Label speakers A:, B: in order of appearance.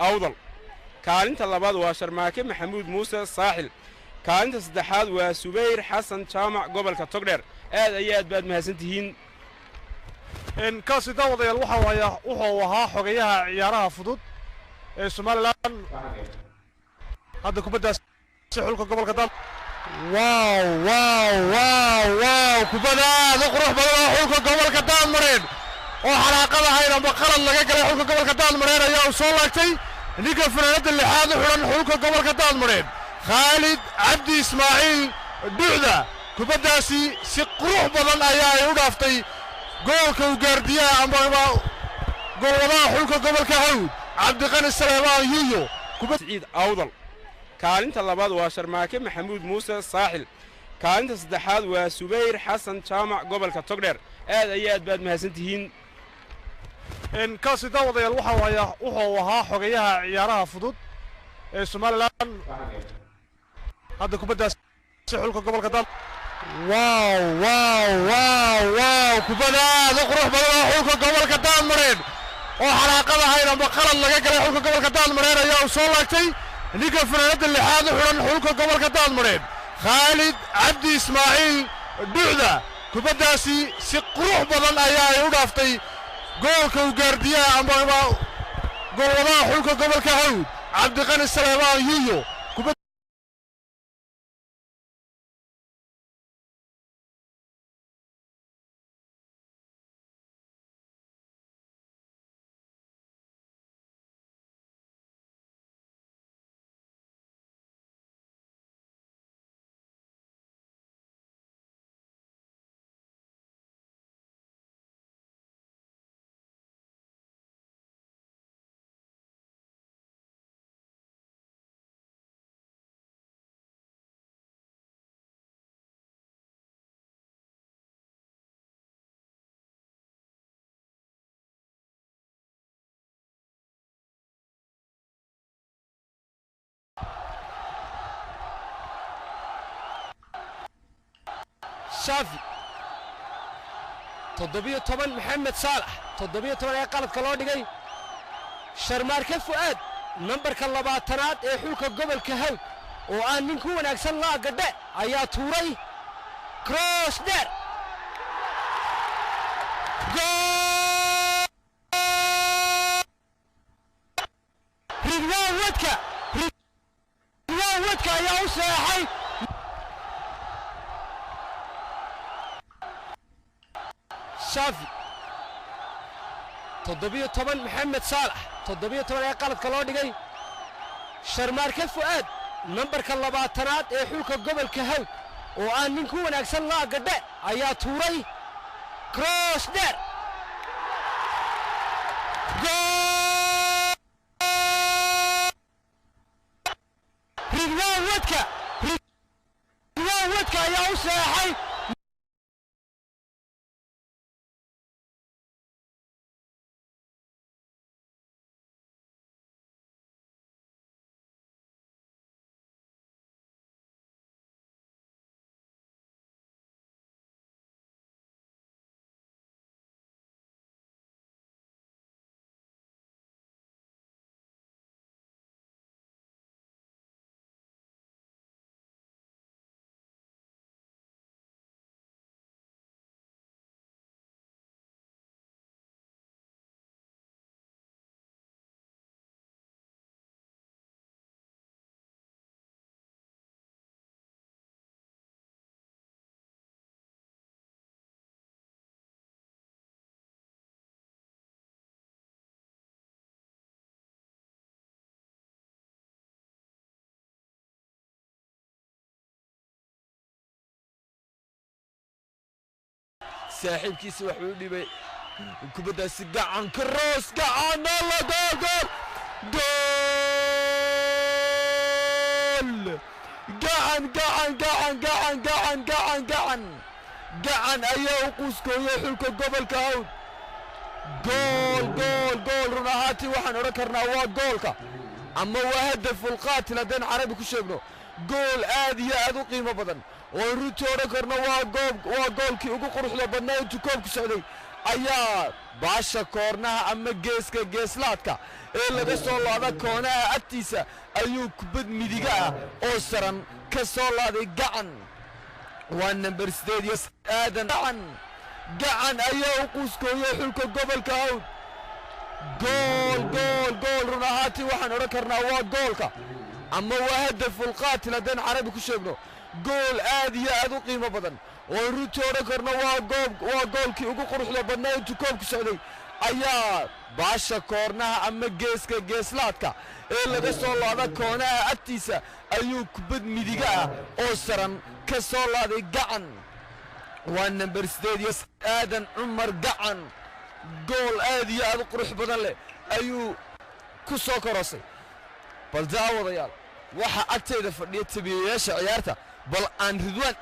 A: awdal kaalinta labaad waa Sharmaake Maxamuud Muuse Saaxil kaalinta saddexaad waa Subayr Xasan Jaamac gobolka Togdheer aad baad mahadsantihiin
B: kaasi daawadayaal wuxuu ahaa xogayaha ciyaaraha fudud ee Somaliland hadda kubaddaas xulka gobolka dal waaw kubadda qurux badan xulka gobolka Daadmareen oo xaraaqada hayna qalad laga galay xulka gobolka Daadmareen ayaa u soo laagtay ninka fanaanada lixaad xulan xulka gobolka Daadmareen Khalid Abdi Ismaaciil Duuda kubaddaasi si qurux badan ayaa ay u dhaaftay goolka u gaardiyaa ama goolwadaha xulka gobolka Hawd Cabdiqani Salaamaan Yuyo
A: kubadda awdal kaalinta labaad waa Sharmaake Maxamuud Muuse Saaxil kaalinta saddexaad waa Subayr Xasan Jaamac gobolka Togdheer aad baad mahadsantihiin
B: kaasi daawadayaal wuxuu ahaa xogayaha ciyaaraha fudud ee Somaliland hadda kubaddaas xulka gobolka dal waaw kubadda qurux badan xulka gobolka Daadmareen oo xaraaqada hayna qalad laga galay xulka gobolka Daadmareen ayaa u soo laagtay ninka fanaanada lixaad xulan xulka gobolka Daadmareen Khalid Abdi Ismaaciil Duuda kubaddaasi si qurux badan ayaa ay u dhaaftay goolka u gaardiyaa ama goolwadaha xulka gobolka Hawd Cabdiqani Salaamaan Yuyo
C: شافي 17 محمد صالح 17 ee qaladka loo dhigay Sharmaake Fuaad nambarka 20aad ee xulka gobolka Hawd oo aan nin ku wanaagsan la gadhe ayaa tuuray cross der Ridwaan Wadka ayaa u saxay شافي 17 محمد صالح 17 ee qaladka loo dhigay Sharmaake Fuaad nambarka 20aad ee xulka gobolka Hawd oo aan nin ku wanaagsan la gadhe ayaa tuuray cross der Ridwaan Wadka ayaa u saxay
D: saaxiibkiisa wax uu dhibay kubaddaasi gacanka roos gacan alla gool gool gacan ayaa u quuskooyay xulka gobolka hawd gool run ahaantii waxaan odhan karnaa waa goolka ama waa hadafulqaatil haddaan carabi ku sheegno gool aad iyo aad u qiimo badan oo runtii odhan karno waa goolkii ugu quruxda badnaa intuu koobku socday ayaa baasha koornaha ama geeska geeslaadka ee laga soo laada koonaha agtiisa ayuu kubad midiga ah oo saran ka soo laaday gacan waa number 8 aadan gacan ayaa u quuskooyay xulka gobolka hawd gool run ahaantii waxaan odhan karnaa waa goolka ama waa hadafulqaatil haddaan carabi ku sheegno gool aad iyo aad u qiimo badan oo runtii odhan karno waa goolkii ugu quruxda badnaa intuu koobku socday ayaa baasha koornaha ama geeska geeslaadka ee laga soo laada koonaha agtiisa ayuu kubad midiga ah oo saran ka soo laaday gacan waa number 8 aadan cumar gacan gool aad iyo aad u qurux badan leh ayuu ku soo korosay bal daawadayaal waxa agteeda fadhiya tabiyayaasha ciyaarta bal aan ridwaan